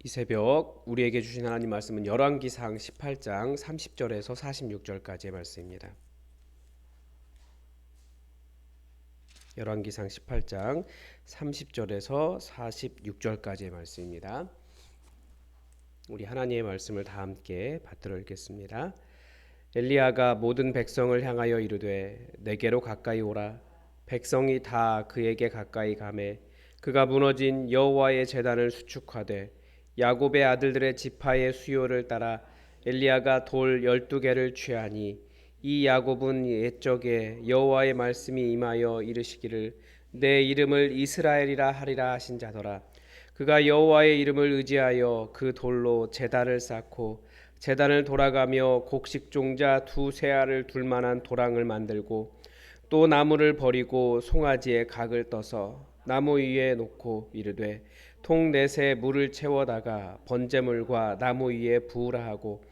이 새벽 우리에게 주신 하나님 말씀은 열왕기상 18장 30절에서 46절까지의 말씀입니다. 열왕기상 18장 30절에서 46절까지의 말씀입니다. 우리 하나님의 말씀을 다 함께 받들어 읽겠습니다. 엘리야가 모든 백성을 향하여 이르되 내게로 가까이 오라. 백성이 다 그에게 가까이 가매 그가 무너진 여호와의 제단을 수축하되 야곱의 아들들의 지파의 수요를 따라 엘리야가 돌 12개를 취하니 이 야곱은 옛적에 여호와의 말씀이 임하여 이르시기를 내 이름을 이스라엘이라 하리라 하신 자더라. 그가 여호와의 이름을 의지하여 그 돌로 제단을 쌓고 제단을 돌아가며 곡식 종자 두세 알을 둘 만한 도랑을 만들고 또 나무를 버리고 송아지에 각을 떠서 나무 위에 놓고 이르되 통 넷에 물을 채워다가 번제물과 나무 위에 부으라 하고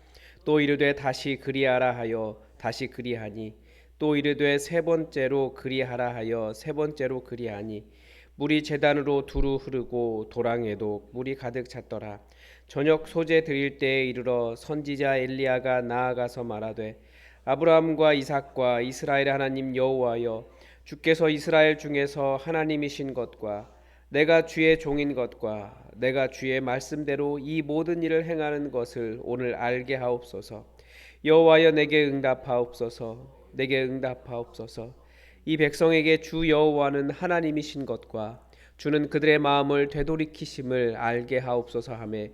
또 이르되 다시 그리하라 하여 다시 그리하니 또 이르되 세 번째로 그리하라 하여 세 번째로 그리하니 물이 제단으로 두루 흐르고 도랑에도 물이 가득 찼더라. 저녁 소재 드릴 때에 이르러 선지자 엘리야가 나아가서 말하되 아브라함과 이삭과 이스라엘의 하나님 여호와여 주께서 이스라엘 중에서 하나님이신 것과 내가 주의 종인 것과 내가 주의 말씀대로 이 모든 일을 행하는 것을 오늘 알게 하옵소서. 여호와여 내게 응답하옵소서. 내게 응답하옵소서. 이 백성에게 주 여호와는 하나님이신 것과 주는 그들의 마음을 되돌이키심을 알게 하옵소서 하매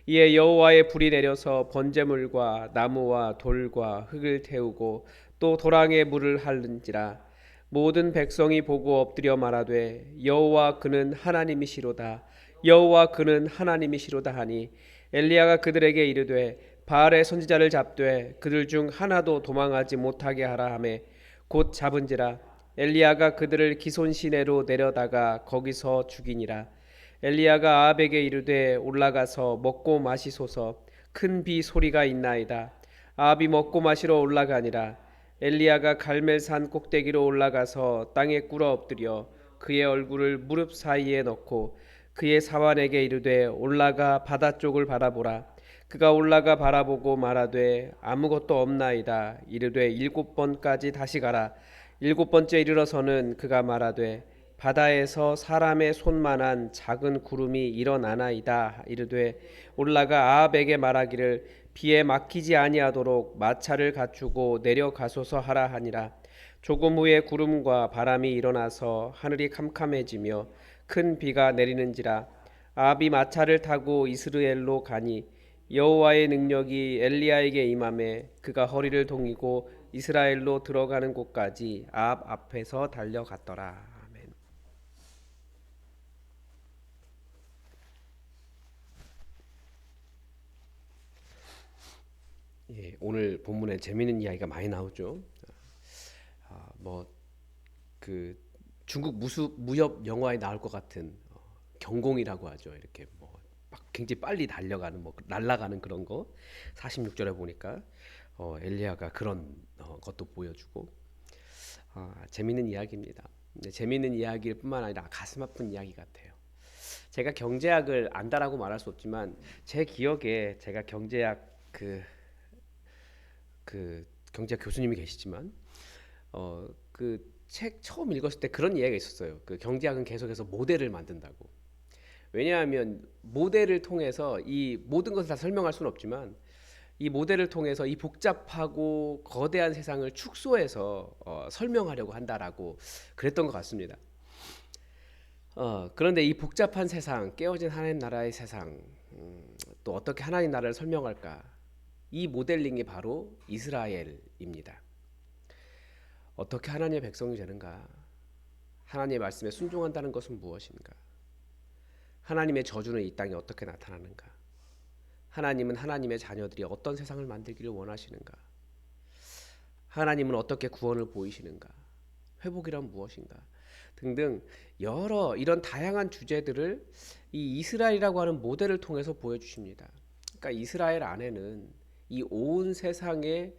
이에 여호와의 불이 내려서 번제물과 나무와 돌과 흙을 태우고 또 도랑에 물을 핥는지라. 모든 백성이 보고 엎드려 말하되 여호와 그는 하나님이시로다. 여호와 그는 하나님이시로다 하니 엘리야가 그들에게 이르되 바알의 선지자를 잡되 그들 중 하나도 도망하지 못하게 하라 하매 곧 잡은지라. 엘리야가 그들을 기손 시내로 내려다가 거기서 죽이니라. 엘리야가 아합에게 이르되 올라가서 먹고 마시소서. 큰 비 소리가 있나이다. 아합이 먹고 마시러 올라가니라. 엘리야가 갈멜산 꼭대기로 올라가서 땅에 꿇어 엎드려 그의 얼굴을 무릎 사이에 넣고 그의 사환에게 이르되 올라가 바다 쪽을 바라보라. 그가 올라가 바라보고 말하되 아무것도 없나이다. 이르되 7번까지 다시 가라. 7번째 이르러서는 그가 말하되 바다에서 사람의 손만한 작은 구름이 일어나나이다. 이르되 올라가 아합에게 말하기를 비에 막히지 아니하도록 마차를 갖추고 내려가소서 하라 하니라. 조금 후에 구름과 바람이 일어나서 하늘이 캄캄해지며 큰 비가 내리는지라. 아합이 마차를 타고 이스라엘로 가니 여호와의 능력이 엘리야에게 임하매 그가 허리를 동이고 이스라엘로 들어가는 곳까지 아합 앞에서 달려갔더라. 아멘. 예, 오늘 본문에 재미있는 이야기가 많이 나오죠. 뭐그 중국 무협 영화에 나올 것 같은 경공이라고 하죠. 이렇게 막 굉장히 빨리 달려가는 날아가는 그런 거. 46절에 보니까 엘리야가 그런 것도 보여주고 재미있는 이야기입니다. 근데 재미있는 이야기일 뿐만 아니라 가슴 아픈 이야기 같아요. 제가 경제학을 안다라고 말할 수 없지만 제 기억에 제가 경제학 그 경제학 교수님이 계시지만 그 책 처음 읽었을 때 그런 이야기가 있었어요. 그 경제학은 계속해서 모델을 만든다고. 왜냐하면 모델을 통해서 이 모든 것을 다 설명할 수는 없지만 이 모델을 통해서 이 복잡하고 거대한 세상을 축소해서 설명하려고 한다라고 그랬던 것 같습니다. 그런데 이 복잡한 세상, 깨어진 하나님 나라의 세상, 또 어떻게 하나님 나라를 설명할까? 이 모델링이 바로 이스라엘입니다. 어떻게 하나님의 백성이 되는가? 하나님의 말씀에 순종한다는 것은 무엇인가? 하나님의 저주는 이 땅에 어떻게 나타나는가? 하나님은 하나님의 자녀들이 어떤 세상을 만들기를 원하시는가? 하나님은 어떻게 구원을 보이시는가? 회복이란 무엇인가? 등등 여러 이런 다양한 주제들을 이 이스라엘이라고 하는 모델을 통해서 보여주십니다. 그러니까 이스라엘 안에는 이 온 세상의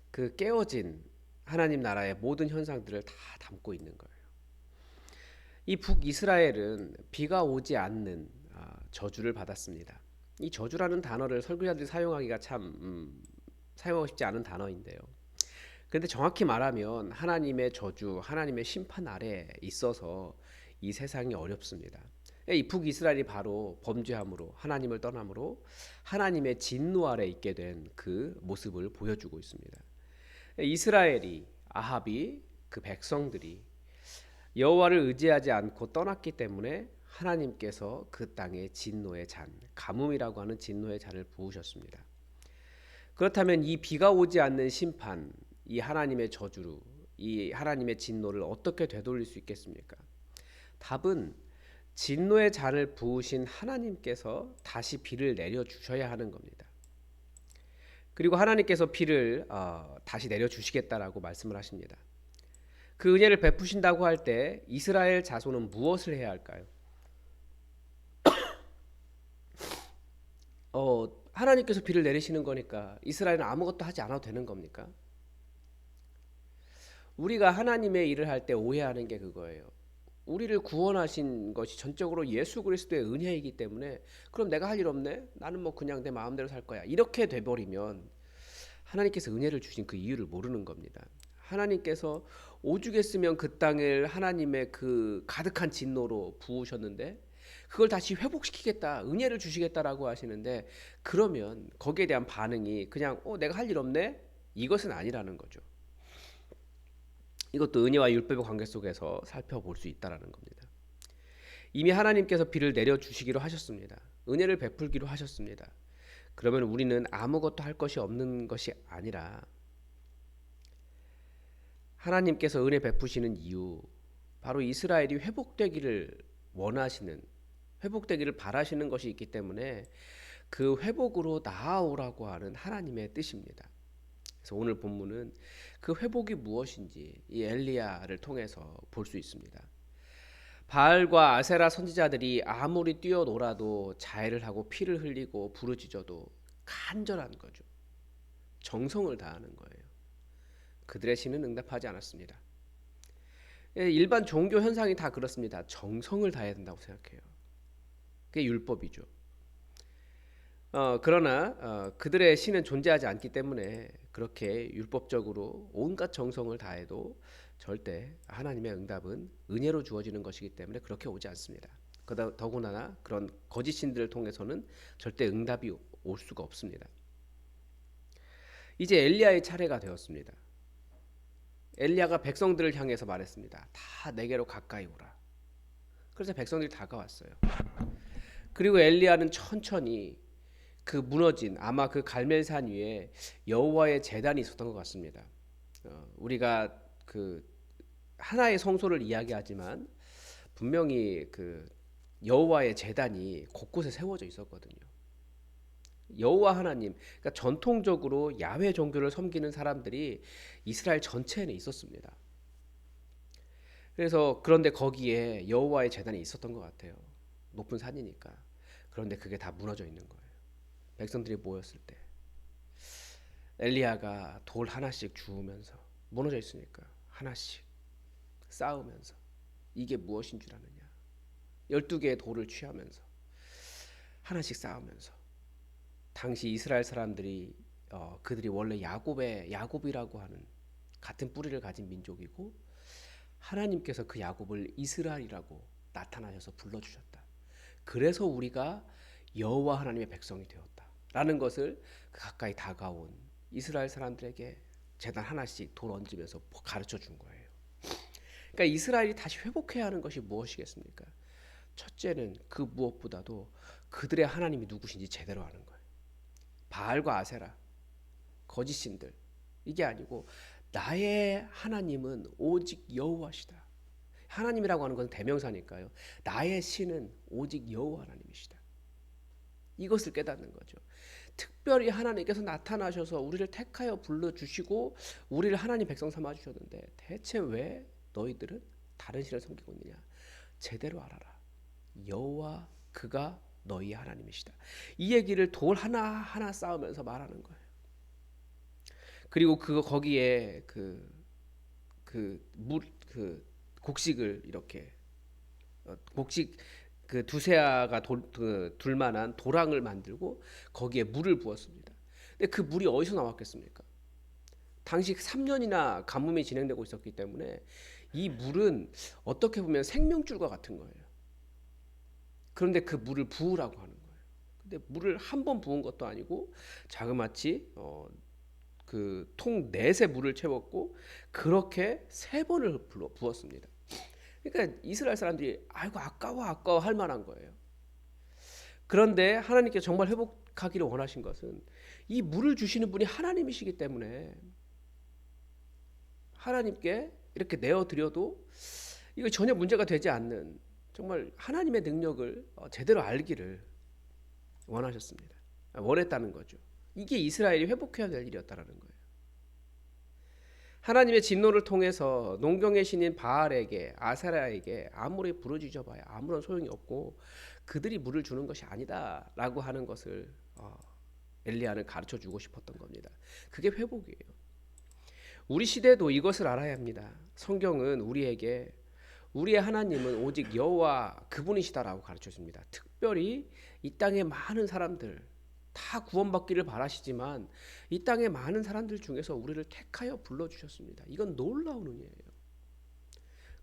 그 깨어진 하나님 나라의 모든 현상들을 다 담고 있는 거예요. 이 북이스라엘은 비가 오지 않는 저주를 받았습니다. 이 저주라는 단어를 설교자들이 사용하기가 참 사용하고 싶지 않은 단어인데요. 그런데 정확히 말하면 하나님의 저주, 하나님의 심판 아래 있어서 이 세상이 어렵습니다. 이 북이스라엘이 바로 범죄함으로 하나님을 떠남으로 하나님의 진노 아래 있게 된 그 모습을 보여주고 있습니다. 이스라엘이 아합이 그 백성들이 여호와를 의지하지 않고 떠났기 때문에 하나님께서 그 땅에 진노의 잔, 가뭄이라고 하는 진노의 잔을 부으셨습니다. 그렇다면 이 비가 오지 않는 심판, 이 하나님의 저주로 이 하나님의 진노를 어떻게 되돌릴 수 있겠습니까? 답은 진노의 잔을 부으신 하나님께서 다시 비를 내려 주셔야 하는 겁니다. 그리고 하나님께서 비를 다시 내려 주시겠다라고 말씀을 하십니다. 그 은혜를 베푸신다고 할 때 이스라엘 자손은 무엇을 해야 할까요? 하나님께서 비를 내리시는 거니까 이스라엘은 아무것도 하지 않아도 되는 겁니까? 우리가 하나님의 일을 할 때 오해하는 게 그거예요. 우리를 구원하신 것이 전적으로 예수 그리스도의 은혜이기 때문에 그럼 내가 할 일 없네? 나는 뭐 그냥 내 마음대로 살 거야. 이렇게 돼버리면 하나님께서 은혜를 주신 그 이유를 모르는 겁니다. 하나님께서 오죽했으면 그 땅을 하나님의 그 가득한 진노로 부으셨는데 그걸 다시 회복시키겠다, 은혜를 주시겠다라고 하시는데 그러면 거기에 대한 반응이 그냥 내가 할 일 없네? 이것은 아니라는 거죠. 이것도 은혜와 율법의 관계 속에서 살펴볼 수 있다라는 겁니다. 이미 하나님께서 비를 내려주시기로 하셨습니다. 은혜를 베풀기로 하셨습니다. 그러면 우리는 아무것도 할 것이 없는 것이 아니라 하나님께서 은혜 베푸시는 이유, 바로 이스라엘이 회복되기를 원하시는, 회복되기를 바라시는 것이 있기 때문에 그 회복으로 나아오라고 하는 하나님의 뜻입니다. 그래서 오늘 본문은 그 회복이 무엇인지 이 엘리야를 통해서 볼 수 있습니다. 바알과 아세라 선지자들이 아무리 뛰어놀아도 자해를 하고 피를 흘리고 부르짖어도 간절한 거죠. 정성을 다하는 거예요. 그들의 신은 응답하지 않았습니다. 일반 종교 현상이 다 그렇습니다. 정성을 다해야 된다고 생각해요. 그게 율법이죠. 그러나 그들의 신은 존재하지 않기 때문에 그렇게 율법적으로 온갖 정성을 다해도 절대 하나님의 응답은 은혜로 주어지는 것이기 때문에 그렇게 오지 않습니다. 더구나 그런 거짓 신들을 통해서는 절대 응답이 올 수가 없습니다. 이제 엘리야의 차례가 되었습니다. 엘리야가 백성들을 향해서 말했습니다. 다 내게로 가까이 오라. 그래서 백성들이 다가왔어요. 그리고 엘리야는 천천히 그 무너진 아마 그 갈멜산 위에 여호와의 제단이 있었던 것 같습니다. 우리가 그 하나의 성소를 이야기하지만 분명히 그 여호와의 제단이 곳곳에 세워져 있었거든요. 여호와 하나님, 그러니까 전통적으로 야훼 종교를 섬기는 사람들이 이스라엘 전체에는 있었습니다. 그래서 그런데 거기에 여호와의 제단이 있었던 것 같아요. 높은 산이니까. 그런데 그게 다 무너져 있는 거예요. 백성들이 모였을 때 엘리야가 돌 하나씩 주우면서 무너져 있으니까 하나씩 쌓으면서 이게 무엇인 줄 아느냐 12개의 돌을 취하면서 하나씩 쌓으면서 당시 이스라엘 사람들이 그들이 원래 야곱이라고 하는 같은 뿌리를 가진 민족이고 하나님께서 그 야곱을 이스라엘이라고 나타나셔서 불러주셨다. 그래서 우리가 여호와 하나님의 백성이 되었다라는 것을 가까이 다가온 이스라엘 사람들에게 제단 하나씩 돌 얹으면서 가르쳐 준 거예요. 그러니까 이스라엘이 다시 회복해야 하는 것이 무엇이겠습니까? 첫째는 그 무엇보다도 그들의 하나님이 누구신지 제대로 아는 거예요. 바알과 아세라, 거짓 신들 이게 아니고 나의 하나님은 오직 여호와시다. 하나님이라고 하는 것은 대명사니까요. 나의 신은 오직 여호와 하나님이시다. 이것을 깨닫는 거죠. 특별히 하나님께서 나타나셔서 우리를 택하여 불러주시고 우리를 하나님 백성 삼아주셨는데 대체 왜 너희들은 다른 신을 섬기고 있느냐. 제대로 알아라. 여호와 그가 너희 하나님이시다. 이 얘기를 돌 하나하나 쌓으면서 말하는 거예요. 그리고 거기에 곡식을 이렇게 곡식 그 두세아가 둘만한 도랑을 만들고 거기에 물을 부었습니다. 근데 그 물이 어디서 나왔겠습니까? 당시 3년이나 가뭄이 진행되고 있었기 때문에 이 물은 어떻게 보면 생명줄과 같은 거예요. 그런데 그 물을 부으라고 하는 거예요. 근데 물을 한 번 부은 것도 아니고 자그마치 그 통 넷에 물을 채웠고 그렇게 세 번을 부었습니다. 그러니까 이스라엘 사람들이 아이고 아까워 할 만한 거예요. 그런데 하나님께서 정말 회복하기를 원하신 것은 이 물을 주시는 분이 하나님이시기 때문에 하나님께 이렇게 내어드려도 이거 전혀 문제가 되지 않는 정말 하나님의 능력을 제대로 알기를 원하셨습니다. 원했다는 거죠. 이게 이스라엘이 회복해야 될 일이었다는 거예요. 하나님의 진노를 통해서 농경의 신인 바알에게 아세라에게 아무리 부르짖어봐야 아무런 소용이 없고 그들이 물을 주는 것이 아니다라고 하는 것을 엘리야는 가르쳐 주고 싶었던 겁니다. 그게 회복이에요. 우리 시대도 이것을 알아야 합니다. 성경은 우리에게 우리의 하나님은 오직 여호와 그분이시다라고 가르쳐 줍니다. 특별히 이 땅의 많은 사람들 다 구원받기를 바라시지만 이 땅의 많은 사람들 중에서 우리를 택하여 불러주셨습니다. 이건 놀라운 은혜예요.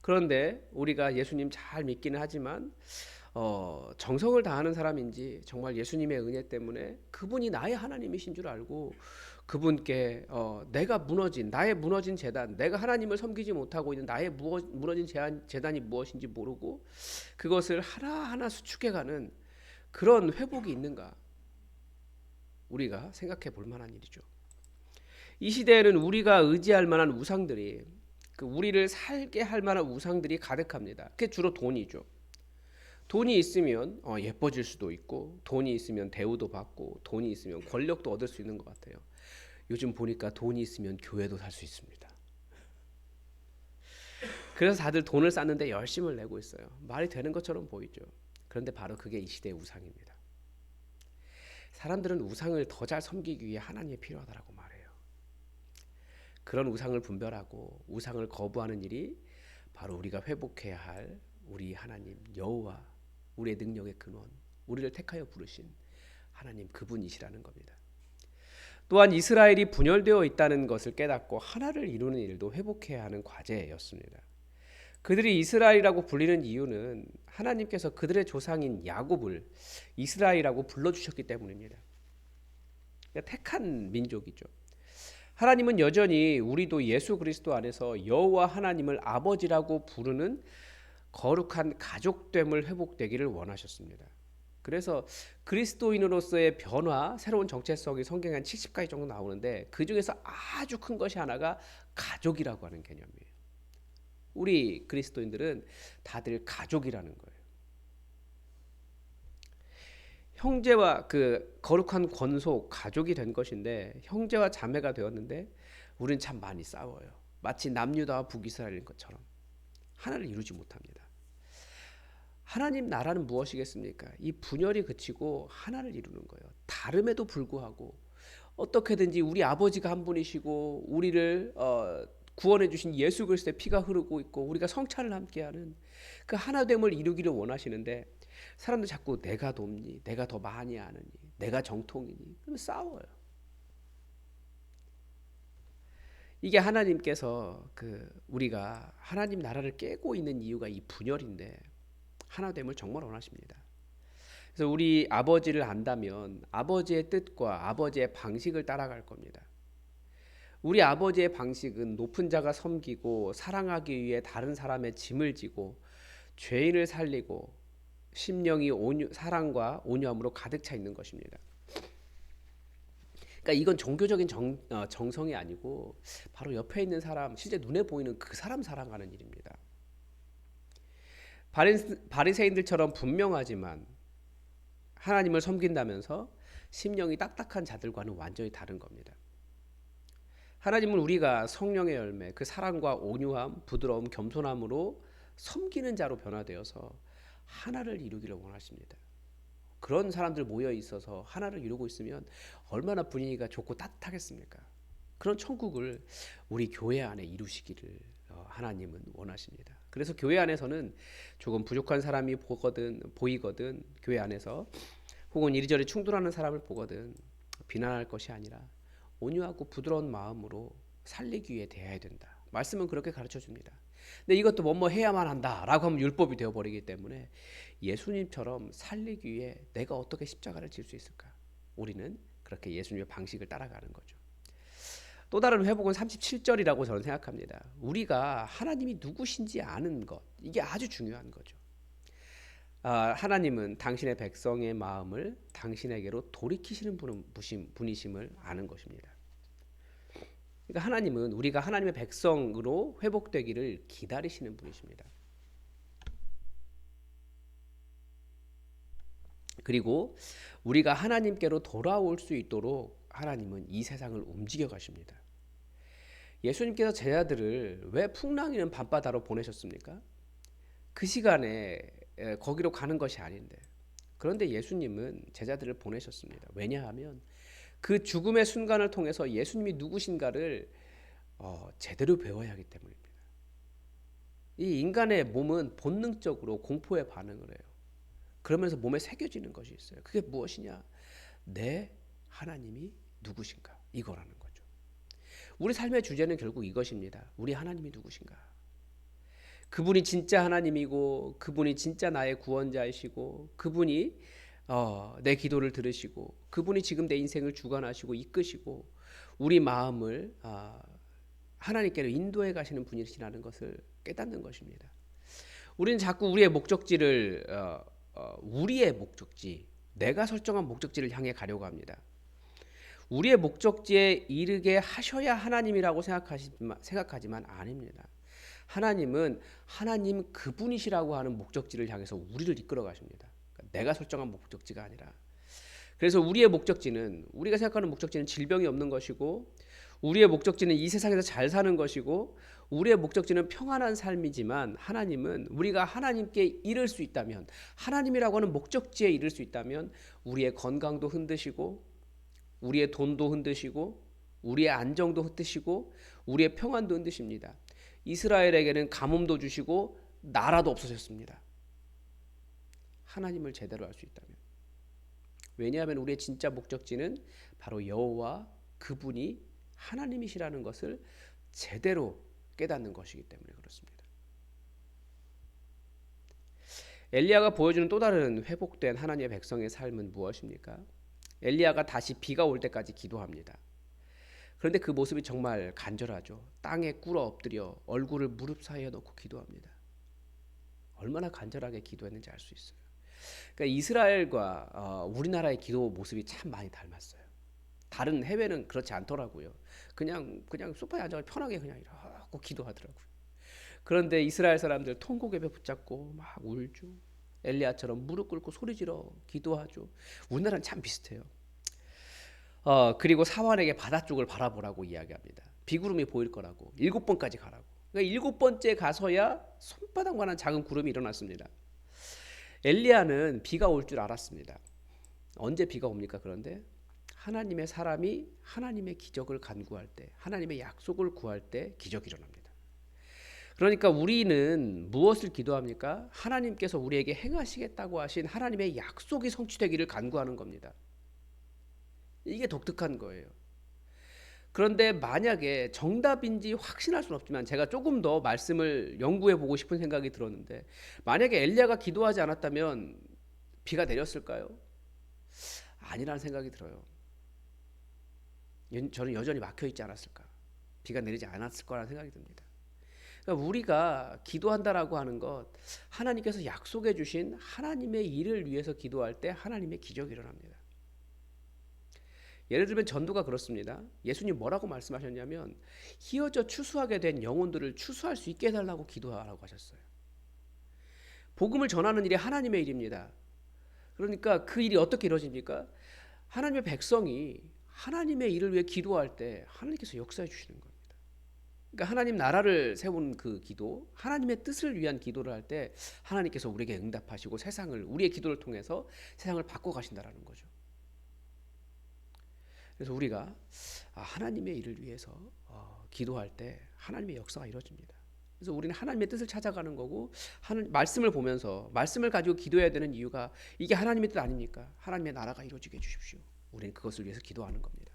그런데 우리가 예수님 잘 믿기는 하지만 정성을 다하는 사람인지 정말 예수님의 은혜 때문에 그분이 나의 하나님이신 줄 알고 그분께 나의 무너진 재단, 내가 하나님을 섬기지 못하고 있는 나의 무너진 재단이 무엇인지 모르고 그것을 하나하나 수축해가는 그런 회복이 있는가? 우리가 생각해 볼 만한 일이죠. 이 시대에는 우리가 의지할 만한 우상들이 우리를 살게 할 만한 우상들이 가득합니다. 그게 주로 돈이죠. 돈이 있으면 예뻐질 수도 있고 돈이 있으면 대우도 받고 돈이 있으면 권력도 얻을 수 있는 것 같아요. 요즘 보니까 돈이 있으면 교회도 살 수 있습니다. 그래서 다들 돈을 쌓는데 열심을 내고 있어요. 말이 되는 것처럼 보이죠. 그런데 바로 그게 이 시대의 우상입니다. 사람들은 우상을 더 잘 섬기기 위해 하나님이 필요하다라고 말해요. 그런 우상을 분별하고 우상을 거부하는 일이 바로 우리가 회복해야 할 우리 하나님 여호와, 우리의 능력의 근원, 우리를 택하여 부르신 하나님 그분이시라는 겁니다. 또한 이스라엘이 분열되어 있다는 것을 깨닫고 하나를 이루는 일도 회복해야 하는 과제였습니다. 그들이 이스라엘이라고 불리는 이유는 하나님께서 그들의 조상인 야곱을 이스라엘이라고 불러주셨기 때문입니다. 그러니까 택한 민족이죠. 하나님은 여전히 우리도 예수 그리스도 안에서 여호와 하나님을 아버지라고 부르는 거룩한 가족됨을 회복되기를 원하셨습니다. 그래서 그리스도인으로서의 변화, 새로운 정체성이 성경에 한 70가지 정도 나오는데 그 중에서 아주 큰 것이 하나가 가족이라고 하는 개념이에요. 우리 그리스도인들은 다들 가족이라는 거예요. 형제와 그 거룩한 권속 가족이 된 것인데 형제와 자매가 되었는데 우리는 참 많이 싸워요. 마치 남유다와 북이스라엘인 것처럼 하나를 이루지 못합니다. 하나님 나라는 무엇이겠습니까? 이 분열이 그치고 하나를 이루는 거예요. 다름에도 불구하고 어떻게든지 우리 아버지가 한 분이시고 우리를 구원해 주신 예수 그리스도의 피가 흐르고 있고 우리가 성찬을 함께하는 그 하나됨을 이루기를 원하시는데 사람들 자꾸 내가 돕니, 내가 더 많이 아느니, 내가 정통이니 그러면 싸워요. 이게 하나님께서 우리가 하나님 나라를 깨고 있는 이유가 이 분열인데 하나됨을 정말 원하십니다. 그래서 우리 아버지를 안다면 아버지의 뜻과 아버지의 방식을 따라갈 겁니다. 우리 아버지의 방식은 높은 자가 섬기고 사랑하기 위해 다른 사람의 짐을 지고 죄인을 살리고 심령이 사랑과 온유함으로 가득 차 있는 것입니다. 그러니까 이건 종교적인 정성이 아니고 바로 옆에 있는 사람, 실제 눈에 보이는 그 사람 사랑하는 일입니다. 바리새인들처럼 분명하지만 하나님을 섬긴다면서 심령이 딱딱한 자들과는 완전히 다른 겁니다. 하나님은 우리가 성령의 열매, 그 사랑과 온유함, 부드러움, 겸손함으로 섬기는 자로 변화되어서 하나를 이루기를 원하십니다. 그런 사람들 모여 있어서 하나를 이루고 있으면 얼마나 분위기가 좋고 따뜻하겠습니까? 그런 천국을 우리 교회 안에 이루시기를 하나님은 원하십니다. 그래서 교회 안에서는 조금 부족한 사람이 보이거든 교회 안에서 혹은 이리저리 충돌하는 사람을 보거든 비난할 것이 아니라 온유하고 부드러운 마음으로 살리기 위해 대해야 된다. 말씀은 그렇게 가르쳐 줍니다. 근데 이것도 뭐뭐 해야만 한다라고 하면 율법이 되어버리기 때문에 예수님처럼 살리기 위해 내가 어떻게 십자가를 질 수 있을까? 우리는 그렇게 예수님의 방식을 따라가는 거죠. 또 다른 회복은 37절이라고 저는 생각합니다. 우리가 하나님이 누구신지 아는 것, 이게 아주 중요한 거죠. 하나님은 당신의 백성의 마음을 당신에게로 돌이키시는 분이심을 아는 것입니다. 그러니까 하나님은 우리가 하나님의 백성으로 회복되기를 기다리시는 분이십니다. 그리고 우리가 하나님께로 돌아올 수 있도록 하나님은 이 세상을 움직여 가십니다. 예수님께서 제자들을 왜 풍랑이는 밤바다로 보내셨습니까? 그 시간에 거기로 가는 것이 아닌데. 그런데 예수님은 제자들을 보내셨습니다. 왜냐하면 그 죽음의 순간을 통해서 예수님이 누구신가를 제대로 배워야 하기 때문입니다. 이 인간의 몸은 본능적으로 공포에 반응을 해요. 그러면서 몸에 새겨지는 것이 있어요. 그게 무엇이냐? 내 하나님이 누구신가? 이거라는 거죠. 우리 삶의 주제는 결국 이것입니다. 우리 하나님이 누구신가? 그분이 진짜 하나님이고 그분이 진짜 나의 구원자이시고 그분이 내 기도를 들으시고 그분이 지금 내 인생을 주관하시고 이끄시고 우리 마음을 하나님께로 인도해 가시는 분이시라는 것을 깨닫는 것입니다. 우리는 자꾸 우리의 목적지를 우리의 목적지, 내가 설정한 목적지를 향해 가려고 합니다. 우리의 목적지에 이르게 하셔야 하나님이라고 생각하지만 아닙니다. 하나님은 하나님 그분이시라고 하는 목적지를 향해서 우리를 이끌어 가십니다. 그러니까 내가 설정한 목적지가 아니라. 그래서 우리의 목적지는 우리가 생각하는 목적지는 질병이 없는 것이고 우리의 목적지는 이 세상에서 잘 사는 것이고 우리의 목적지는 평안한 삶이지만 하나님은 우리가 하나님께 이를 수 있다면 하나님이라고 하는 목적지에 이를 수 있다면 우리의 건강도 흔드시고 우리의 돈도 흔드시고 우리의 안정도 흔드시고 우리의 평안도 흔드십니다. 이스라엘에게는 가뭄도 주시고 나라도 없어졌습니다. 하나님을 제대로 알 수 있다면. 왜냐하면 우리의 진짜 목적지는 바로 여호와 그분이 하나님이시라는 것을 제대로 깨닫는 것이기 때문에 그렇습니다. 엘리야가 보여주는 또 다른 회복된 하나님의 백성의 삶은 무엇입니까? 엘리야가 다시 비가 올 때까지 기도합니다. 그런데 그 모습이 정말 간절하죠. 땅에 꿇어 엎드려 얼굴을 무릎 사이에 넣고 기도합니다. 얼마나 간절하게 기도했는지 알 수 있어요. 그러니까 이스라엘과 우리나라의 기도 모습이 참 많이 닮았어요. 다른 해외는 그렇지 않더라고요. 그냥 소파에 앉아 편하게 그냥 이러고 기도하더라고요. 그런데 이스라엘 사람들 통곡에 붙잡고 막 울죠. 엘리야처럼 무릎 꿇고 소리지러 기도하죠. 우리나라는 참 비슷해요. 그리고 사환에게 바다 쪽을 바라보라고 이야기합니다. 비구름이 보일 거라고 7번까지 가라고. 그러니까 7번째 가서야 손바닥만한 작은 구름이 일어났습니다. 엘리야는 비가 올 줄 알았습니다. 언제 비가 옵니까? 그런데 하나님의 사람이 하나님의 기적을 간구할 때, 하나님의 약속을 구할 때 기적이 일어납니다. 그러니까 우리는 무엇을 기도합니까? 하나님께서 우리에게 행하시겠다고 하신 하나님의 약속이 성취되기를 간구하는 겁니다. 이게 독특한 거예요. 그런데 만약에 정답인지 확신할 수는 없지만 제가 조금 더 말씀을 연구해 보고 싶은 생각이 들었는데 만약에 엘리야가 기도하지 않았다면 비가 내렸을까요? 아니라는 생각이 들어요. 저는 여전히 막혀 있지 않았을까? 비가 내리지 않았을 거라는 생각이 듭니다. 그러니까 우리가 기도한다라고 하는 것 하나님께서 약속해 주신 하나님의 일을 위해서 기도할 때 하나님의 기적이 일어납니다. 예를 들면 전도가 그렇습니다. 예수님 뭐라고 말씀하셨냐면 휘어져 추수하게 된 영혼들을 추수할 수 있게 해달라고 기도하라고 하셨어요. 복음을 전하는 일이 하나님의 일입니다. 그러니까 그 일이 어떻게 이루어집니까? 하나님의 백성이 하나님의 일을 위해 기도할 때 하나님께서 역사해 주시는 겁니다. 그러니까 하나님 나라를 세운 그 기도, 하나님의 뜻을 위한 기도를 할 때 하나님께서 우리에게 응답하시고 세상을 우리의 기도를 통해서 세상을 바꿔 가신다라는 거죠. 그래서 우리가 하나님의 일을 위해서 기도할 때 하나님의 역사가 이루어집니다. 그래서 우리는 하나님의 뜻을 찾아가는 거고 하는 말씀을 보면서 말씀을 가지고 기도해야 되는 이유가 이게 하나님의 뜻 아닙니까? 하나님의 나라가 이루어지게 해주십시오. 우리는 그것을 위해서 기도하는 겁니다.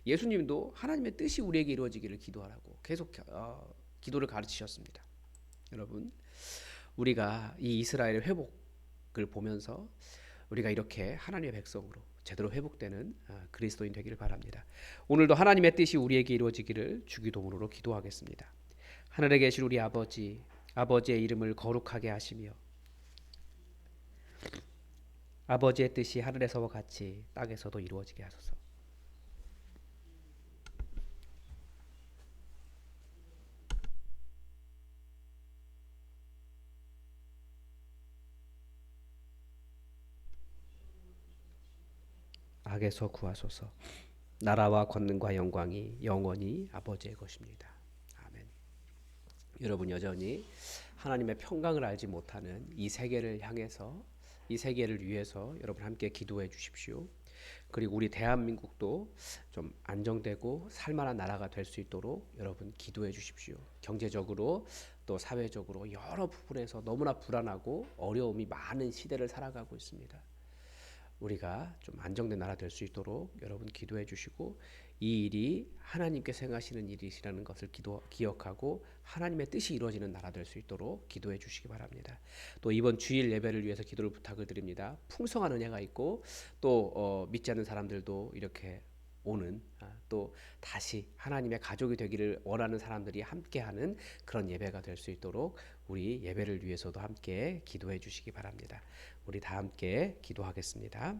예수님도 하나님의 뜻이 우리에게 이루어지기를 기도하라고 계속 기도를 가르치셨습니다. 여러분, 우리가 이 이스라엘 회복을 보면서 우리가 이렇게 하나님의 백성으로 제대로 회복되는 그리스도인 되기를 바랍니다. 오늘도 하나님의 뜻이 우리에게 이루어지기를 주기도문으로 기도하겠습니다. 하늘에 계신 우리 아버지, 아버지의 이름을 거룩하게 하시며 아버지의 뜻이 하늘에서와 같이 땅에서도 이루어지게 하소서. 악에서 구하소서. 나라와 권능과 영광이 영원히 아버지의 것입니다. 아멘. 여러분, 여전히 하나님의 평강을 알지 못하는 이 세계를 향해서, 이 세계를 위해서 여러분 함께 기도해 주십시오. 그리고 우리 대한민국도 좀 안정되고 살만한 나라가 될 수 있도록 여러분 기도해 주십시오. 경제적으로 또 사회적으로 여러 부분에서 너무나 불안하고 어려움이 많은 시대를 살아가고 있습니다. 우리가 좀 안정된 나라 될 수 있도록 여러분 기도해 주시고, 이 일이 하나님께서 행하시는 일이시라는 것을 기억하고 하나님의 뜻이 이루어지는 나라 될 수 있도록 기도해 주시기 바랍니다. 또 이번 주일 예배를 위해서 기도를 부탁을 드립니다. 풍성한 은혜가 있고 또 믿지 않는 사람들도 이렇게 오는, 또 다시 하나님의 가족이 되기를 원하는 사람들이 함께하는 그런 예배가 될 수 있도록 우리 예배를 위해서도 함께 기도해 주시기 바랍니다. 우리 다 함께 기도하겠습니다.